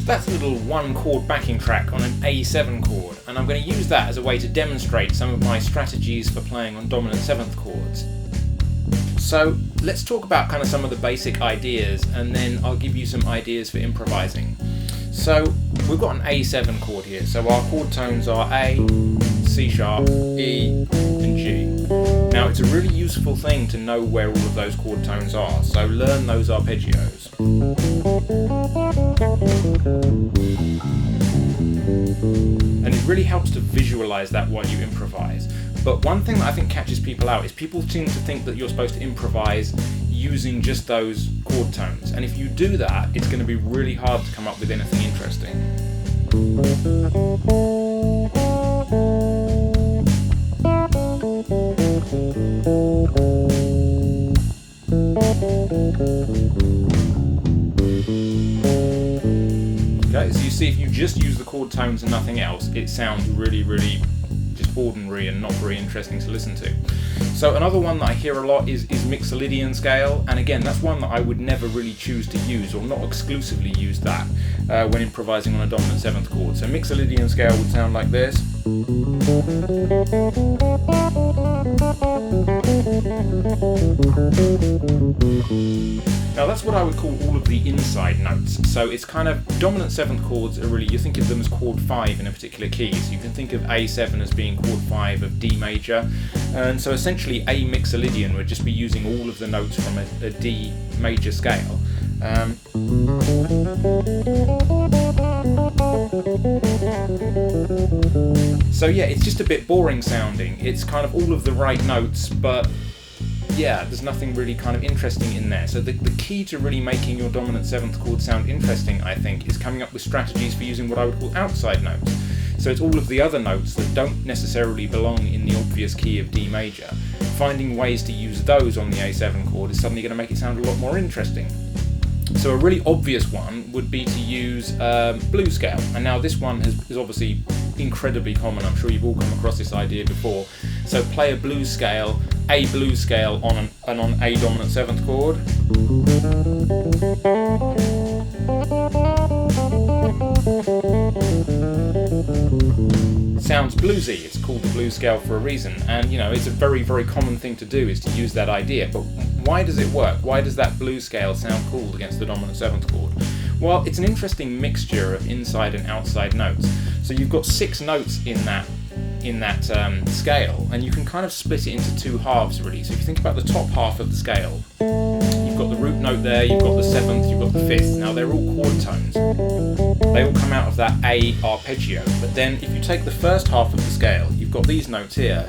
That's a little one chord backing track on an A7 chord, and I'm going to use that as a way to demonstrate some of my strategies for playing on dominant 7th chords. So let's talk about kind of some of the basic ideas, and then I'll give you some ideas for improvising. So we've got an A7 chord here, so our chord tones are A, C sharp, E and G. Now it's a really useful thing to know where all of those chord tones are, so learn those arpeggios. And it really helps to visualize that while you improvise. But one thing that I think catches people out is people seem to think that you're supposed to improvise using just those chord tones, and if you do that, it's going to be really hard to come up with anything interesting. Okay, so you see, if you just use the chord tones and nothing else, it sounds really just ordinary and not very interesting to listen to. So another one that I hear a lot is Mixolydian scale, and again, that's one that I would never really choose to use, or not exclusively use that when improvising on a dominant 7th chord. So Mixolydian scale would sound like this. Now that's what I would call all of the inside notes. So it's kind of, dominant 7th chords are really, you think of them as chord 5 in a particular key. So you can think of A7 as being chord 5 of D major. And so essentially a Mixolydian would just be using all of the notes from a D major scale. So yeah, it's just a bit boring sounding. It's kind of all of the right notes, but yeah, there's nothing really kind of interesting in there. So the key to really making your dominant 7th chord sound interesting, I think, is coming up with strategies for using what I would call outside notes. So it's all of the other notes that don't necessarily belong in the obvious key of D major. Finding ways to use those on the A7 chord is suddenly going to make it sound a lot more interesting. So a really obvious one would be to use blues scale, and now this one is obviously incredibly common. I'm sure you've all come across this idea before. So play a blues scale on a dominant 7th chord. Sounds bluesy. It's called the blues scale for a reason, and you know, it's a very common thing to do, is to use that idea. But why does it work? Why does that blues scale sound cool against the dominant 7th chord? Well, it's an interesting mixture of inside and outside notes. So you've got 6 notes in that scale, and you can kind of split it into 2 halves really. So if you think about the top half of the scale, you've got the root note there, you've got the 7th, you've got the 5th. Now they're all chord tones. They all come out of that A arpeggio. But then if you take the first half of the scale, you've got these notes here.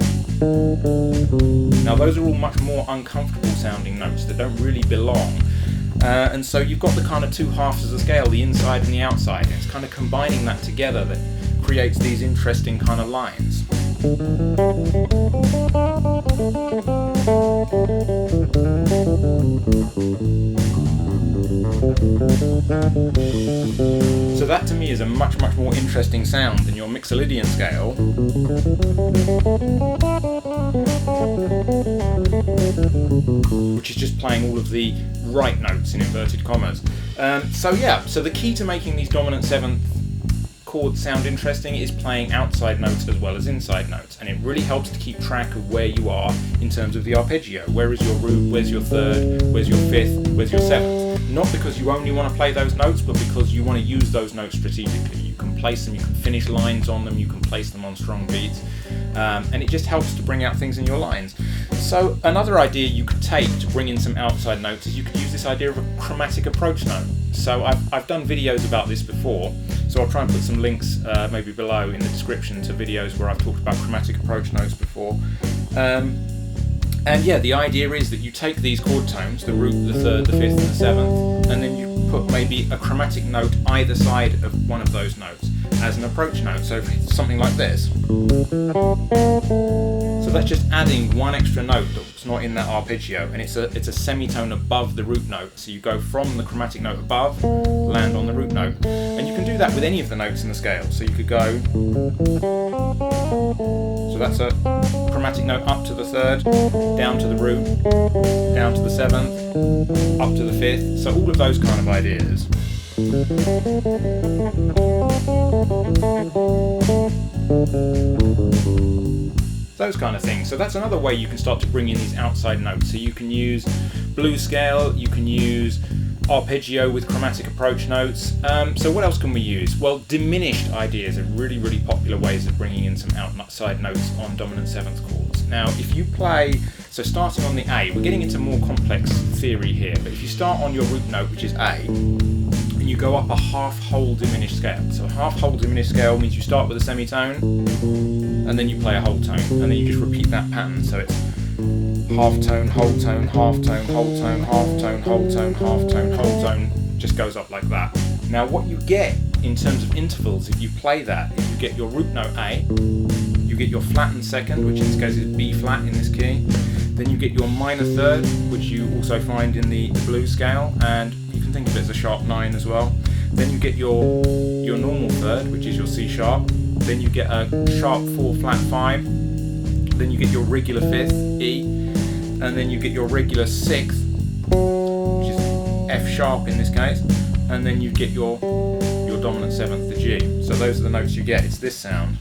Now those are all much more uncomfortable sounding notes that don't really belong. And so you've got the kind of 2 halves of the scale, the inside and the outside, and it's kind of combining that together that creates these interesting kind of lines. So that to me is a much more interesting sound than your Mixolydian scale, which is just playing all of the right notes in inverted commas. So the key to making these dominant 7th chords sound interesting is playing outside notes as well as inside notes, and it really helps to keep track of where you are in terms of the arpeggio. Where is your root, where's your 3rd, where's your 5th, where's your 7th? Not because you only want to play those notes, but because you want to use those notes strategically. You can place them, you can finish lines on them, you can place them on strong beats, and it just helps to bring out things in your lines. So another idea you could take to bring in some outside notes is you could use this idea of a chromatic approach note. So I've done videos about this before, so I'll try and put some links maybe below in the description to videos where I've talked about chromatic approach notes before. And yeah, the idea is that you take these chord tones, the root, the 3rd, the 5th and the 7th, and then you put maybe a chromatic note either side of one of those notes as an approach note. So something like this. So that's just adding one extra note that's not in that arpeggio, and it's a semitone above the root note. So you go from the chromatic note above, land on the root note, and you can do that with any of the notes in the scale. So you could go, so that's a chromatic note up to the 3rd, down to the root, down to the 7th, up to the 5th. So all of those kind of ideas. Those kind of things. So that's another way you can start to bring in these outside notes. So you can use blues scale, you can use arpeggio with chromatic approach notes. So what else can we use? Well, diminished ideas are really, really popular ways of bringing in some outside notes on dominant 7th chords. Now, if you play, so starting on the A, we're getting into more complex theory here, but if you start on your root note, which is A, and you go up a half-whole diminished scale. So a half-whole diminished scale means you start with a semitone, and then you play a whole tone, and then you just repeat that pattern. So it's half tone, whole tone, half tone, whole tone, half tone, whole tone, half tone, whole tone, just goes up like that. Now what you get in terms of intervals, if you play that, is you get your root note A, you get your flattened second, which in this case is B flat in this key, then you get your minor third, which you also find in the blues scale, and you can think of it as a sharp 9 as well. Then you get your normal third, which is your C sharp, then you get a sharp 4 flat 5, then you get your regular 5th, E, and then you get your regular 6th, which is F sharp in this case, and then you get your dominant 7th, the G. So those are the notes you get. It's this sound.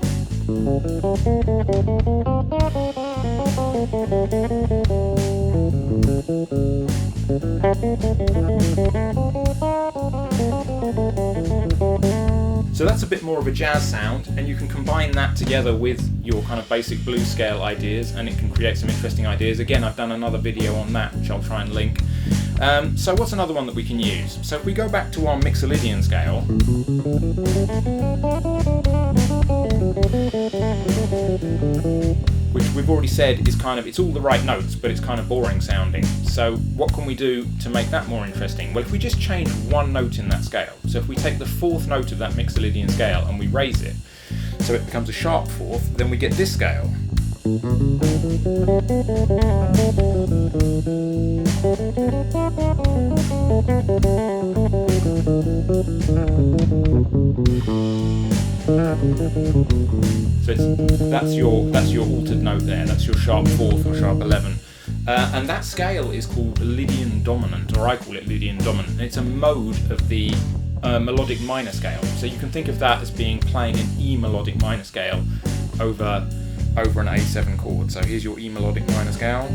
So that's a bit more of a jazz sound, and you can combine that together with your kind of basic blues scale ideas, and it can create some interesting ideas. Again, I've done another video on that, which I'll try and link. So what's another one that we can use? So if we go back to our Mixolydian scale, which we've already said is kind of, it's all the right notes, but it's kind of boring sounding. So what can we do to make that more interesting? Well, if we just change one note in that scale, so if we take the 4th note of that Mixolydian scale and we raise it, so it becomes a sharp 4th, then we get this scale. So that's your altered note there, that's your sharp 4th or sharp 11. And that scale is called Lydian dominant, or I call it Lydian dominant, and it's a mode of the melodic minor scale. So you can think of that as being playing an E melodic minor scale over an A7 chord. So here's your E melodic minor scale.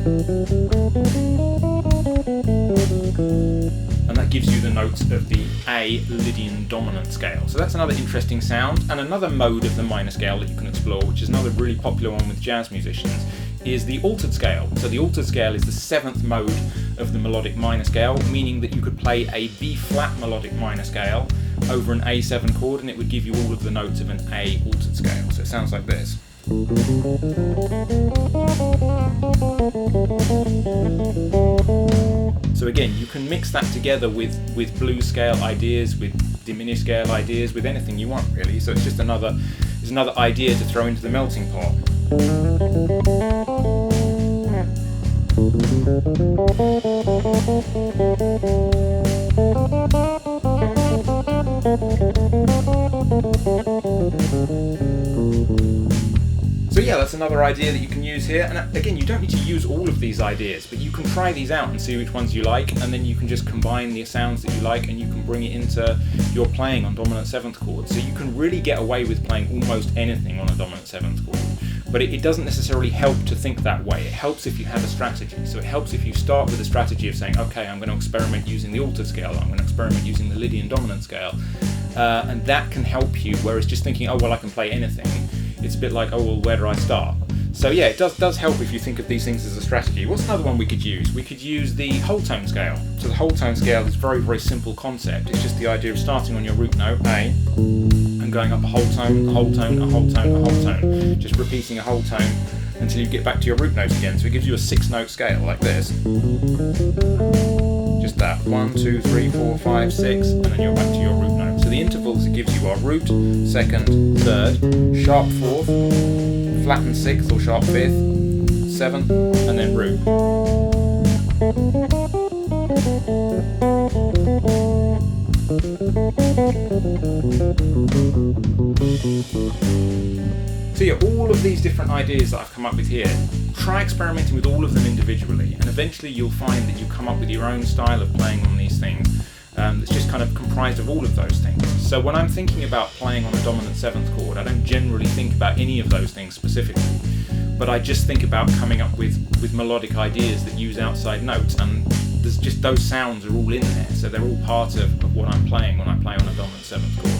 And that gives you the notes of the A Lydian dominant scale. So that's another interesting sound. And another mode of the minor scale that you can explore, which is another really popular one with jazz musicians, is the altered scale. So the altered scale is the 7th mode of the melodic minor scale, meaning that you could play a B flat melodic minor scale over an A7 chord, and it would give you all of the notes of an A altered scale. So it sounds like this. So again, you can mix that together with blues scale ideas, with diminished scale ideas, with anything you want really. So it's just another idea to throw into the melting pot. So yeah, that's another idea that you can use here. And again, you don't need to use all of these ideas, but you can try these out and see which ones you like, and then you can just combine the sounds that you like and you can bring it into your playing on dominant 7th chord. So you can really get away with playing almost anything on a dominant 7th chord. But it doesn't necessarily help to think that way. It helps if you have a strategy. So it helps if you start with a strategy of saying, okay, I'm going to experiment using the altered scale, I'm going to experiment using the Lydian dominant scale. And that can help you, whereas just thinking, oh, well, I can play anything, it's a bit like, oh, well, where do I start? So yeah, it does help if you think of these things as a strategy. What's another one we could use? We could use the whole tone scale. So the whole tone scale is a very, very simple concept. It's just the idea of starting on your root note, A, and going up a whole tone, a whole tone, a whole tone, a whole tone. Just repeating a whole tone until you get back to your root note again. So it gives you a 6-note scale like this. Just that, 1, 2, 3, 4, 5, 6, and then you're back to your root note. So the intervals it gives you are root, 2nd, 3rd, sharp 4th, flattened 6th or sharp 5th, 7th, and then root. So yeah, all of these different ideas that I've come up with here, try experimenting with all of them individually, and eventually you'll find that you come up with your own style of playing on these things. It's just kind of comprised of all of those things. So when I'm thinking about playing on a dominant 7th chord, I don't generally think about any of those things specifically, but I just think about coming up with melodic ideas that use outside notes, and there's just those sounds are all in there, so they're all part of what I'm playing when I play on a dominant 7th chord.